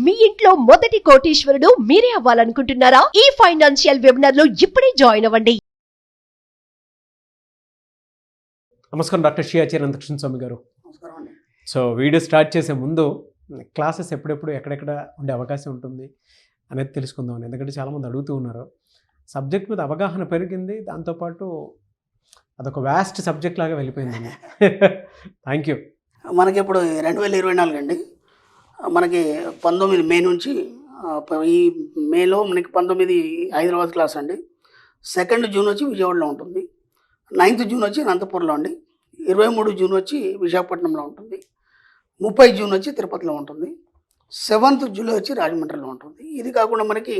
మీ ఇంట్లో మొదటి కోటీశ్వరుడు మీరే అవ్వాలనుకుంటున్నారా? ఈ ఫైనాన్షియల్ వెబినార్ లో ఇప్పుడే జాయిన్ అవ్వండి. నమస్కారం డాక్టర్ శ్రీ ఆచార్య అనంతకృష్ణ స్వామి గారు. సో వీడియో స్టార్ట్ చేసే ముందు క్లాసెస్ ఎప్పుడెప్పుడు ఎక్కడెక్కడ ఉండే అవకాశం ఉంటుంది అనేది తెలుసుకుందాం. ఎందుకంటే చాలామంది అడుగుతూ ఉన్నారు. సబ్జెక్ట్ మీద అవగాహన పెరిగింది, దాంతోపాటు అదొక వ్యాస్ట్ సబ్జెక్ట్ లాగా వెళ్ళిపోయిందండి. Thank you. మనకి ఇప్పుడు 2024 అండి. మనకి 19 మే నుంచి ఈ మేలో మనకి 19 హైదరాబాద్ క్లాస్ అండి. 2 జూన్ వచ్చి విజయవాడలో ఉంటుంది. 9th జూన్ వచ్చి అనంతపూర్లో అండి. 23 జూన్ వచ్చి విశాఖపట్నంలో ఉంటుంది. 30 జూన్ వచ్చి తిరుపతిలో ఉంటుంది. 7th జూలై వచ్చి రాజమండ్రిలో ఉంటుంది. ఇది కాకుండా మనకి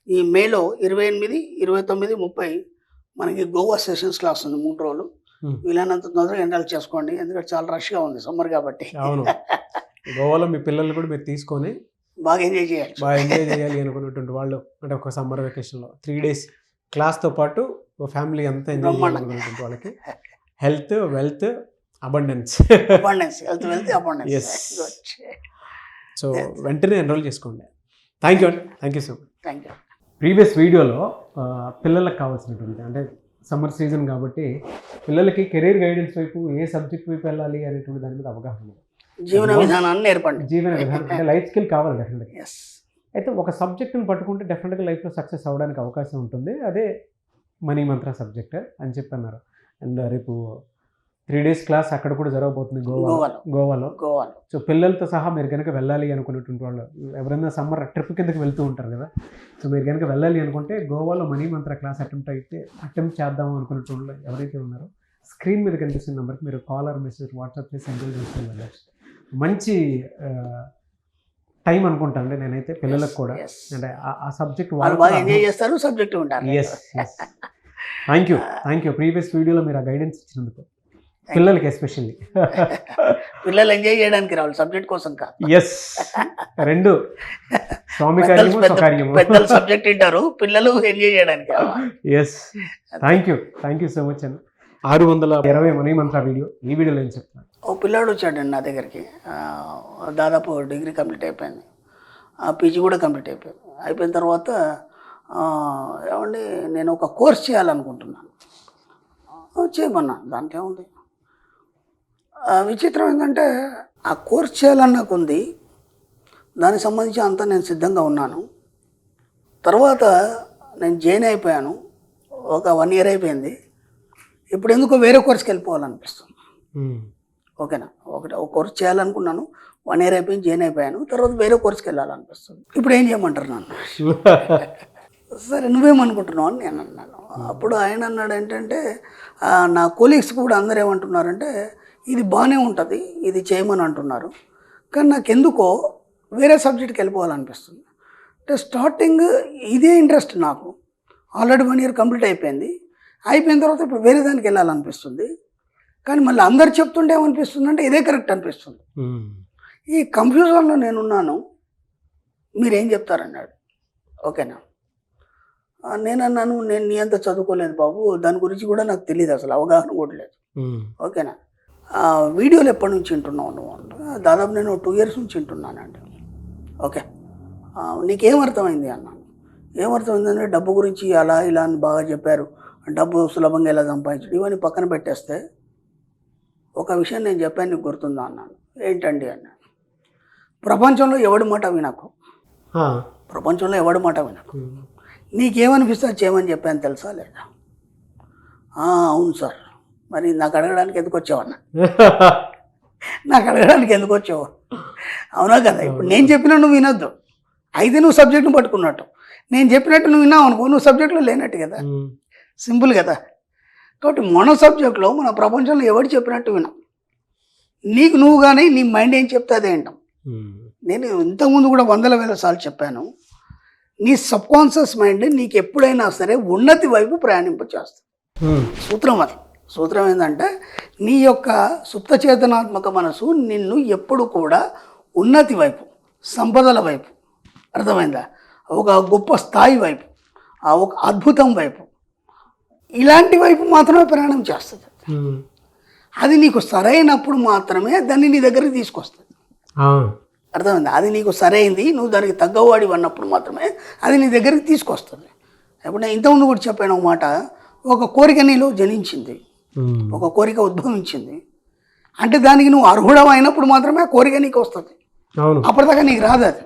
ఈ మేలో 28, 29, 30 మనకి గోవా సెషన్స్ క్లాస్ ఉంది. 3 రోజులు. వీలైనంత తొందరగా ఎన్రోల్ చేసుకోండి, ఎందుకంటే చాలా రష్గా ఉంది సమ్మర్ కాబట్టి. అవును, గోవాలో మీ పిల్లలు కూడా మీరు తీసుకొని బాగా ఎంజాయ్ చేయాలి అనుకున్నటువంటి వాళ్ళు, అంటే ఒక సమ్మర్ వెకేషన్లో 3 days క్లాస్తో పాటు ఫ్యామిలీ అంతా ఎంజాయ్ చేయాలనుకున్నటువంటి వాళ్ళకి హెల్త్, వెల్త్, అబండెన్స్. సో వెంటనే ఎన్రోల్ చేసుకోండి. థ్యాంక్ యూ అండి. Thank you so much. Thank you. Previous వీడియోలో పిల్లలకు కావాల్సినటువంటి, అంటే సమ్మర్ సీజన్ కాబట్టి పిల్లలకి కెరీర్ గైడెన్స్ వైపు ఏ సబ్జెక్ట్ వైపు వెళ్ళాలి అనేటువంటి దాని మీద అవగాహన, జీవన విధానాన్ని నేర్పండి. జీవన విధానం అంటే లైఫ్ స్కిల్ కావాలి డెఫినెట్గా. అయితే ఒక సబ్జెక్ట్ని పట్టుకుంటే డెఫినెట్గా లైఫ్లో సక్సెస్ అవ్వడానికి అవకాశం ఉంటుంది. అదే మనీ మంత్ర సబ్జెక్ట్ అని చెప్పి అన్నారు. అండ్ రేపు 3 days క్లాస్ అక్కడ కూడా జరగబోతుంది గోవాలో. సో పిల్లలతో సహా మీరు కనుక వెళ్ళాలి అనుకున్నటువంటి వాళ్ళు, ఎవరైనా సమ్మర్ ట్రిప్ కిందకి వెళ్తూ ఉంటారు కదా, సో మీరు కనుక వెళ్ళాలి అనుకుంటే గోవాలో మనీ మంత్ర క్లాస్ అటెంప్ట్ చేద్దాం అనుకున్నటువంటి వాళ్ళు ఎవరైతే ఉన్నారో స్క్రీన్ మీద కనిపిస్తున్న నెంబర్కి మీరు కాల్ ఆర్ మెసేజ్ వాట్సాప్ చేసి ఎంజాయ్ చేసుకుని వెళ్ళచ్చు. మంచి టైం అనుకుంటాను నేనైతే పిల్లలకు కూడా, అంటే ఆ సబ్జెక్ట్ వాళ్ళు ఎంజాయ్ చేస్తారు, సబ్జెక్ట్ ఉంటారు. Thank you. ప్రీవియస్ వీడియోలో మీరు ఆ గైడెన్స్ ఇచ్చినందుకు పిల్లలకి ఎస్పెషల్లీ. పిల్లలు ఎంజాయ్ చేయడానికి రావాలి, సబ్జెక్ట్ కోసం కాదు. ఎస్, రెండు స్వామి కార్యము స్వకార్యము. పెద్దలు సబ్జెక్ట్ వింటారు, పిల్లలు ఎంజాయ్ చేయడానికి. Yes, thank you so much అండి. 620 మనీ మంత్ర వీడియో, ఈ వీడియోలో ఏం చెప్తాను. ఓ పిల్లాడు వచ్చాడండి నా దగ్గరికి. దాదాపు డిగ్రీ కంప్లీట్ అయిపోయింది, పీజీ కూడా కంప్లీట్ అయిపోయింది. అయిపోయిన తర్వాత ఏమండి నేను ఒక కోర్స్ చేయాలనుకుంటున్నాను. చేయమన్నా, దాంట్లో ఏముంది. విచిత్రం ఏంటంటే ఆ కోర్స్ చేయాలని నాకు ఉంది, దానికి సంబంధించి అంతా నేను సిద్ధంగా ఉన్నాను. తర్వాత నేను జాయిన్ అయిపోయాను, ఒక 1 year అయిపోయింది. ఇప్పుడు ఎందుకో వేరే కోర్స్కి వెళ్ళిపోవాలనిపిస్తుంది. ఓకేనా, ఒక కోర్స్ చేయాలనుకున్నాను, 1 year అయిపోయింది, జాయిన్ అయిపోయాను. తర్వాత వేరే కోర్స్కి వెళ్ళాలనిపిస్తుంది. ఇప్పుడు ఏం చేయమంటారు నన్ను? సరే నువ్వేమనుకుంటున్నావు అని నేను అన్నాను. అప్పుడు ఆయన అన్నాడు ఏంటంటే, నా కొలీగ్స్ కూడా అందరూ ఏమంటున్నారంటే ఇది బాగానే ఉంటుంది, ఇది చేయమని అంటున్నారు, కానీ నాకు ఎందుకో వేరే సబ్జెక్ట్కి వెళ్ళిపోవాలనిపిస్తుంది. అంటే స్టార్టింగ్ ఇదే ఇంట్రెస్ట్ నాకు. ఆల్రెడీ 1 year కంప్లీట్ అయిపోయింది. అయిపోయిన తర్వాత ఇప్పుడు వేరే దానికి వెళ్ళాలనిపిస్తుంది. కానీ మళ్ళీ అందరు చెప్తుంటే ఏమనిపిస్తుంది అంటే ఇదే కరెక్ట్ అనిపిస్తుంది. ఈ కన్ఫ్యూజన్లో నేనున్నాను, మీరేం చెప్తారన్నాడు. ఓకేనా, నేను అన్నాను, నేను నీ అంత చదువుకోలేదు బాబు, దాని గురించి కూడా నాకు తెలియదు, అసలు అవగాహన కూడా లేదు. ఓకేనా, వీడియోలు ఎప్పటి నుంచి వింటున్నావు నువ్వు? దాదాపు నేను 2 years నుంచి వింటున్నానండి. ఓకే, నీకేం అర్థమైంది అన్నాను. ఏమర్థమైందంటే డబ్బు గురించి అలా ఇలా అని బాగా చెప్పారు, డబ్బు సులభంగా ఎలా సంపాదించడం ఇవన్నీ పక్కన పెట్టేస్తే ఒక విషయం నేను చెప్పాను, నీకు గుర్తుందా అన్నాను. ఏంటండి అన్నాను. ప్రపంచంలో ఎవడి మాట వినకు, ప్రపంచంలో ఎవడి మాట వినకు, నీకేమనిపిస్తే చేయమని చెప్పాను తెలుసా లేదా? అవును సార్, మరి నాకు అడగడానికి ఎందుకు వచ్చావన్నా? నాకు అడగడానికి ఎందుకు వచ్చావు? అవునా కదా, ఇప్పుడు నేను చెప్పినా నువ్వు వినొద్దు, అయితే నువ్వు సబ్జెక్ట్ను పట్టుకున్నట్టు. నేను చెప్పినట్టు నువ్వు విన్నావు అనుకో, నువ్వు సబ్జెక్టులో లేనట్టు కదా. సింపుల్ కదా. కాబట్టి మన సబ్జెక్ట్లో మన ప్రపంచంలో ఎవరు చెప్పినట్టు వినాం. నీకు నువ్వు కానీ నీ మైండ్ ఏం చెప్తే అదే వింటాం. నేను ఇంతకుముందు కూడా 100,000 సార్లు చెప్పాను, నీ సబ్కాన్షియస్ మైండ్ నీకు ఎప్పుడైనా సరే ఉన్నతి వైపు ప్రయాణింపచేస్తుంది. సూత్రం ఏంటంటే నీ యొక్క సుప్త చేతనాత్మక మనసు నిన్ను ఎప్పుడు కూడా ఉన్నతి వైపు, సంపదల వైపు, అర్థమైందా, ఒక గొప్ప స్థాయి వైపు, ఒక అద్భుతం వైపు, ఇలాంటి వైపు మాత్రమే ప్రయాణం చేస్తుంది. అది నీకు సరైనప్పుడు మాత్రమే దాన్ని నీ దగ్గరికి తీసుకొస్తుంది. అర్థమైంది? అది నీకు సరైంది, నువ్వు దానికి తగ్గవాడి అన్నప్పుడు మాత్రమే అది నీ దగ్గరికి తీసుకొస్తుంది. ఇప్పుడు నేను ఇంతకుముందు కూడా చెప్పాను ఒక మాట, ఒక కోరిక నీలో జనించింది, ఒక కోరిక ఉద్భవించింది అంటే దానికి నువ్వు అర్హుడం అయినప్పుడు మాత్రమే ఆ కోరిక నీకు వస్తుంది. అప్పటిదాకా నీకు రాదు అది.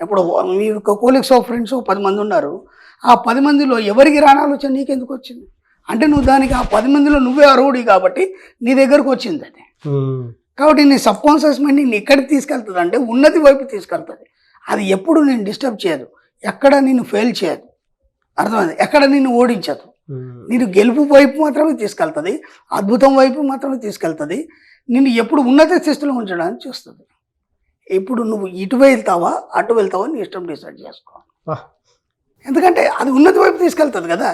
ఇప్పుడు మీ కోలిక్స్ ఆఫ్ ఫ్రెండ్స్ 10 మంది ఉన్నారు, ఆ 10 మందిలో ఎవరికి రాని ఆలోచన నీకెందుకు వచ్చింది అంటే నువ్వు దానికి ఆ 10 మందిలో నువ్వే అర్హుడి కాబట్టి నీ దగ్గరకు వచ్చింది అది. కాబట్టి నీ సబ్ కాన్షియస్ మైండ్ నేను ఎక్కడికి తీసుకెళ్తుంది అంటే ఉన్నతి వైపు తీసుకెళ్తుంది. అది ఎప్పుడు నేను డిస్టర్బ్ చేయదు, ఎక్కడ నేను ఫెయిల్ చేయదు, అర్థమైంది? ఎక్కడ నిన్ను ఓడించదు, నేను గెలుపు వైపు మాత్రమే తీసుకెళ్తుంది, అద్భుతం వైపు మాత్రమే తీసుకెళ్తుంది, నిన్ను ఎప్పుడు ఉన్నత స్థితిలో ఉంచడానికి చూస్తుంది. ఇప్పుడు నువ్వు ఇటు వెళ్తావా అటు వెళ్తావా నీ ఇష్టం డిసైడ్ చేసుకో. ఎందుకంటే అది ఉన్నతి వైపు తీసుకెళ్తుంది కదా.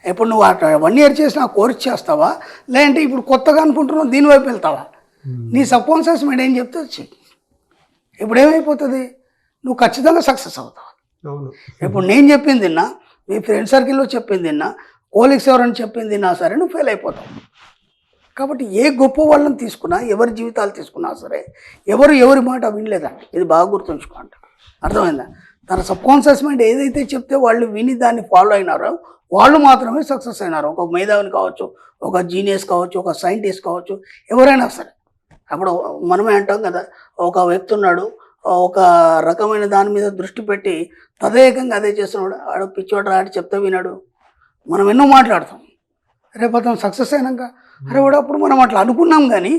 ఇప్పుడు నువ్వు 1 year చేసిన కోర్స్ చేస్తావా, లేదంటే ఇప్పుడు కొత్తగా అనుకుంటున్నావు దీనివైపు వెళ్తావా? నీ సబ్ కాన్షియస్ మైండ్ ఏం చెప్తే వచ్చి ఇప్పుడు ఏమైపోతుంది, నువ్వు ఖచ్చితంగా సక్సెస్ అవుతావు. ఇప్పుడు నేను చెప్పింది విన్నా, మీ ఫ్రెండ్ సర్కిల్లో చెప్పింది విన్నా, కోలీగ్స్ ఎవరైనా చెప్పింది విన్నా సరే నువ్వు ఫెయిల్ అయిపోతావు. కాబట్టి ఏ గొప్ప వాళ్ళని తీసుకున్నా, ఎవరి జీవితాలు తీసుకున్నా సరే ఎవరి మాట వినలేదండి. ఇది బాగా గుర్తుంచుకోండి, అర్థమైందా? తన సబ్ కాన్షియస్ మైండ్ ఏదైతే చెప్తే వాళ్ళు విని దాన్ని ఫాలో అయినారో వాళ్ళు మాత్రమే సక్సెస్ అయినారు. ఒక మేధావిని కావచ్చు, ఒక జీనియస్ కావచ్చు, ఒక సైంటిస్ట్ కావచ్చు, ఎవరైనా సరే. అప్పుడు మనమే అంటాం కదా, ఒక వ్యక్తి ఉన్నాడు, ఒక రకమైన దాని మీద దృష్టి పెట్టి తదేకంగా అదే చేస్తున్నాడు, ఆడు పిచ్చోడు రాడు చెప్తే వినాడు. మనం ఎన్నో మాట్లాడతాం, రేపు అతను సక్సెస్ అయినాక అరే వాడు అప్పుడు మనం అట్లా అనుకున్నాం కానీ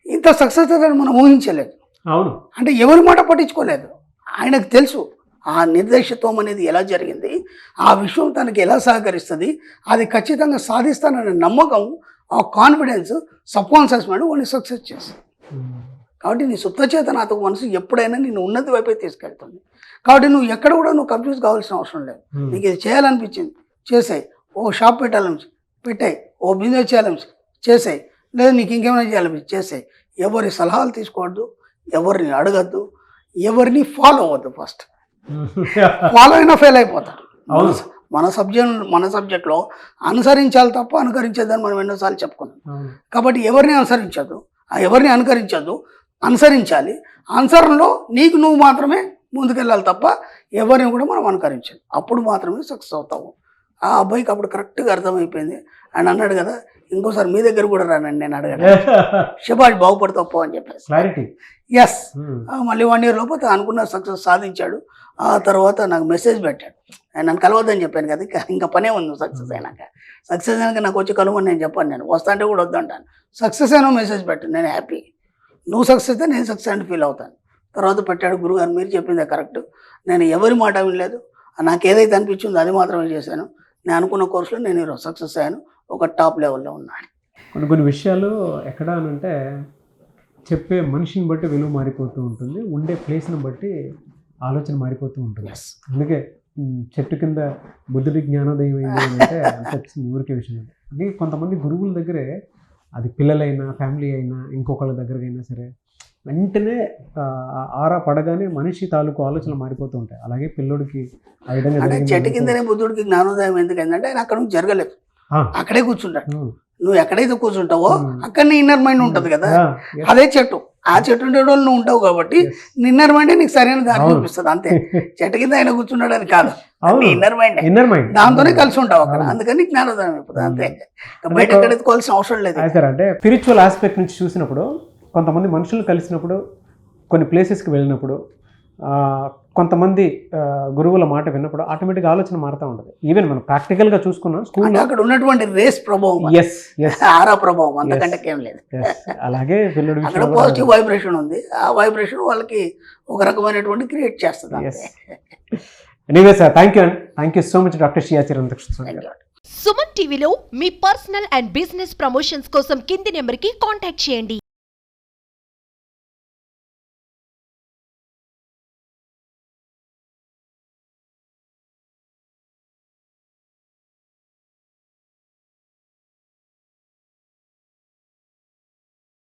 ఇంత సక్సెస్ అవుతాడని మనం ఊహించలేదు. అవును, అంటే ఎవరి మాట పట్టించుకోలేదు. ఆయనకు తెలుసు ఆ నిర్దేశత్వం అనేది ఎలా జరిగింది, ఆ విషయం తనకి ఎలా సహకరిస్తుంది, అది ఖచ్చితంగా సాధిస్తాననే నమ్మకం, ఆ కాన్ఫిడెన్స్ సబ్ కాన్షియస్ మైండ్ వాడిని సక్సెస్ చేస్తుంది. కాబట్టి నీ సుప్తచేతనాత్మక మనసు ఎప్పుడైనా నేను ఉన్నతి వైపే తీసుకెళ్తుంది. కాబట్టి నువ్వు ఎక్కడ కూడా నువ్వు కన్ఫ్యూజ్ కావాల్సిన అవసరం లేదు. నీకు ఇది చేయాలనిపించింది చేసాయి, ఓ షాప్ పెట్టాలని పెట్టాయి, ఓ బిజినెస్ చేయాలని చేసాయి, లేదా నీకు ఇంకేమైనా చేయాలని చేసాయి. ఎవరి సలహాలు తీసుకోవద్దు, ఎవరిని అడగద్దు, ఎవరిని ఫాలో అవ్వద్దు. ఫస్ట్ ఫాలో అయినా ఫెయిల్ అయిపోతారు. మన సబ్జెక్ట్లో అనుసరించాలి తప్ప అనుకరించేదని మనం ఎన్నోసార్లు చెప్పుకున్నాం. కాబట్టి ఎవరిని అనుసరించద్దు, ఎవరిని అనుసరించాలి. అనుసరణలో నీకు నువ్వు మాత్రమే ముందుకెళ్ళాలి తప్ప ఎవరిని కూడా మనం అనుకరించాలి. అప్పుడు మాత్రమే సక్సెస్ అవుతాము. ఆ అబ్బాయికి అప్పుడు కరెక్ట్గా అర్థమైపోయింది. ఆయన అన్నాడు కదా, ఇంకోసారి మీ దగ్గర కూడా రానండి నేను అడగాను, శబాష్ బాగుపడతావు అని చెప్పేసి. ఎస్, మళ్ళీ 1 year లోపు అనుకున్న సక్సెస్ సాధించాడు. ఆ తర్వాత నాకు మెసేజ్ పెట్టాడు, ఆయన నన్ను కలవద్దని చెప్పాను కదా, ఇంకా పనే ఉంది. సక్సెస్ అయినాక నాకు వచ్చి కలవని నేను చెప్పాను, నేను వస్తా అంటే కూడా వద్దంటాను. సక్సెస్ అయినా మెసేజ్ పెట్టాను, నేను హ్యాపీ, నువ్వు సక్సెస్ అయితే నేను సక్సెస్ అంటే ఫీల్ అవుతాను. తర్వాత పెట్టాడు, గురుగారు మీరు చెప్పిందే కరెక్ట్, నేను ఎవరి మాట వినలేదు, నాకు ఏదైతే అనిపించిందో అది మాత్రమే చేశాను, నేను అనుకున్న కోర్సులో నేను ఈరోజు సక్సెస్ అయ్యాను, ఒక టాప్ లెవెల్లో ఉన్నాను. కొన్ని విషయాలు ఎక్కడ అనంటే చెప్పే మనిషిని బట్టి విలువ మారిపోతూ ఉంటుంది, ఉండే ప్లేస్ని బట్టి ఆలోచన మారిపోతూ ఉంటుంది. అందుకే చెట్టు కింద బుద్ధుడి జ్ఞానోదయం అయింది అంటే అంత ఊరికే విషయం. అది కొంతమంది గురువుల దగ్గరే, అది పిల్లలైనా ఫ్యామిలీ అయినా ఇంకొకళ్ళ దగ్గరకైనా సరే, వెంటనే ఆరా పడగానే మనిషి తాలూకు ఆలోచనలు మారిపోతూ ఉంటాయి. అలాగే పిల్లోడికి ఆ విధంగా అంటే చెట్టు కిందనే బుద్ధుడికి జ్ఞానోదయం ఎందుకంటే ఆయన అక్కడ నుంచి జరగలేదు, అక్కడే కూర్చుంటాడు. నువ్వు ఎక్కడైతే కూర్చుంటావో అక్కడనే ఇన్నర్ మైండ్ ఉంటుంది కదా, అదే చెట్టు. ఆ చెట్టు ఉండే వాళ్ళు నువ్వు ఉంటావు కాబట్టి ఇన్నర్ మైండ్ నీకు సరైన దారి చూపిస్తుంది అంతే. చెట్టు కింద ఆయన కూర్చున్నాడు అని కాదు, ఇన్నర్ మైండ్ దాంతోనే కలిసి ఉంటావు అక్కడ, అందుకని జ్ఞానోదయం అయిపోతుంది అంతే. బయట ఎక్కడెత్తుకోవాల్సిన అవసరం లేదు. అంటే స్పిరిచువల్ ఆస్పెక్ట్ నుంచి చూసినప్పుడు కొంతమంది మనుషులు కలిసినప్పుడు, కొన్ని ప్లేసెస్కి వెళ్ళినప్పుడు, కొంతమంది గురువుల మాట విన్నప్పుడు ఆటోమేటిక్గా ఆలోచన మారుతూ ఉంటుంది. ఈవెన్ మనం ప్రాక్టికల్గా చూసుకున్నాం స్కూల్లో అక్కడ ఉన్నటువంటి రేస్ ప్రభావం, ఆరా ప్రభావం, అంతకంటే ఏం లేదు. అలాగే అక్కడ పాజిటివ్ వైబ్రేషన్ ఉంది, ఆ వైబ్రేషన్ వాళ్ళకి ఒక రకమైనటువంటి క్రియేట్ చేస్తుంది. Anyway sir, thank you so much doctor Shri Acharya. Suman టీవీలో మీ పర్సనల్ అండ్ బిజినెస్ ప్రమోషన్స్ కోసం కింది నెంబర్కి కాంటాక్ట్ చేయండి.